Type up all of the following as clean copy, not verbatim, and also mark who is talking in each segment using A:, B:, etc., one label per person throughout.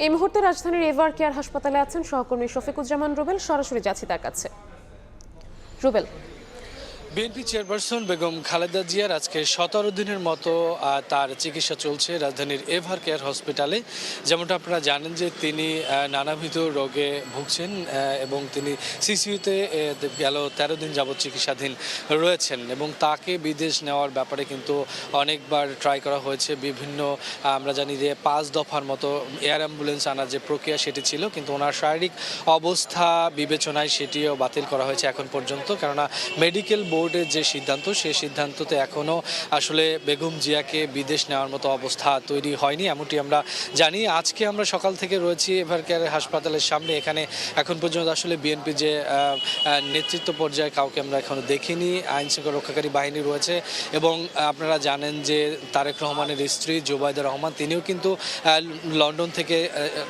A: এই মুহূর্তে রাজধানীর এভার কেয়ার হাসপাতালে আছেন সহকর্মী শফিকুজ্জামান রুবেল। সরাসরি যাচ্ছি তার কাছে। রুবেল,
B: বিএনপি চেয়ারপারসন বেগম খালেদা জিয়ার আজকে 17 দিনের মতো তার চিকিৎসা চলছে রাজধানীর এভার কেয়ার হসপিটালে। যেমনটা আপনারা জানেন যে তিনি নানাবিধ রোগে ভুগছেন এবং তিনি সিসিইউতে গেল 13 দিন যাবৎ চিকিৎসাধীন রয়েছেন এবং তাকে বিদেশ নেওয়ার ব্যাপারে কিন্তু অনেকবার ট্রাই করা হয়েছে। বিভিন্ন আমরা জানি যে 5 দফার মতো এয়ার অ্যাম্বুলেন্স আনার যে প্রক্রিয়া সেটি ছিল, কিন্তু ওনার শারীরিক অবস্থা বিবেচনায় সেটিও বাতিল করা হয়েছে এখন পর্যন্ত। কেননা মেডিকেল বোর্ডের যে সিদ্ধান্ত, সেই সিদ্ধান্ততে এখনও আসলে বেগম জিয়াকে বিদেশ নেওয়ার মতো অবস্থা তৈরি হয়নি, এমনটি আমরা জানি। আজকে আমরা সকাল থেকে রয়েছি এভার কেয়ার হাসপাতালের সামনে। এখানে এখন পর্যন্ত আসলে বিএনপি যে নেতৃত্ব পর্যায়ে কাউকে আমরা এখনও দেখিনি। আইনশৃঙ্খলা রক্ষাকারী বাহিনী রয়েছে এবং আপনারা জানেন যে তারেক রহমানের স্ত্রী জোবাইদা রহমান তিনিও কিন্তু লন্ডন থেকে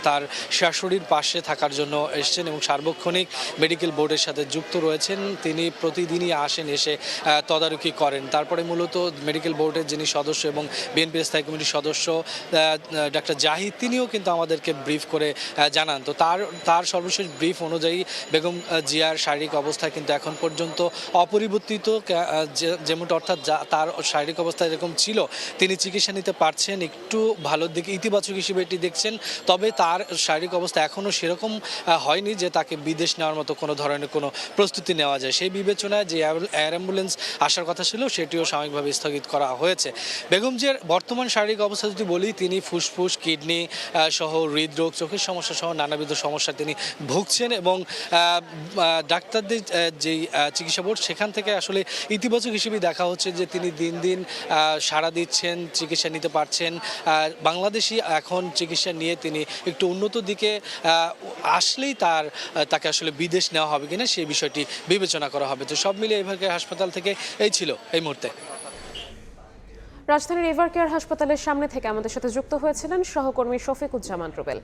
B: তার শাশুড়ির পাশে থাকার জন্য এসেছেন এবং সার্বক্ষণিক মেডিকেল বোর্ডের সাথে যুক্ত রয়েছেন। তিনি প্রতিদিনই আসেন, এসে তদারকি করেন। তারপরে মূলত মেডিকেল বোর্ডের যিনি সদস্য এবং বিএনপির স্থায়ী কমিটির সদস্য ডাক্তার জাহিদ, তিনিও কিন্তু আমাদেরকে ব্রিফ করে জানান। তো তার সর্বশেষ ব্রিফ অনুযায়ী বেগম জিয়ার শারীরিক অবস্থা কিন্তু এখন পর্যন্ত অপরিবর্তিত, যেমনটা অর্থাৎ তার শারীরিক অবস্থা এরকম ছিল, তিনি চিকিৎসা নিতে পারছেন, একটু ভালোর দিকে ইতিবাচক হিসেবে এটি দেখছেন। তবে তার শারীরিক অবস্থা এখনও সেরকম হয়নি যে তাকে বিদেশ নেওয়ার মতো কোনো ধরনের কোনো প্রস্তুতি নেওয়া যায়। সেই বিবেচনায় যে এয়ার অ্যাম্বুলেন্স আসার কথা ছিল সেটিও সাময়িকভাবে স্থগিত করা হয়েছে। বেগম জিয়ার বর্তমান শারীরিক অবস্থা যদি বলি, তিনি ফুসফুস, কিডনি সহ হৃদরোগ, চোখের সমস্যা সহ নানাবিধ সমস্যা তিনি ভুগছেন এবং ডাক্তারদের যেই চিকিৎসা বোর্ড সেখান থেকে আসলে ইতিবাচক হিসেবে দেখা হচ্ছে যে তিনি দিন দিন সাড়া দিচ্ছেন, চিকিৎসা নিতে পারছেন। বাংলাদেশি এখন চিকিৎসা নিয়ে তিনি একটু উন্নত দিকে আসলেই তাকে আসলে বিদেশ নেওয়া হবে কিনা সেই বিষয়টি বিবেচনা করা হবে। তো সব মিলিয়ে এভার কেয়ার হাসপাতাল থেকে এই ছিল এই মুহূর্তে।
A: রাজধানীর এভার কেয়ার হাসপাতালের সামনে থেকে আমাদের সাথে যুক্ত হয়েছিলেন সহকর্মী শফিকুজ্জামান রুবেল।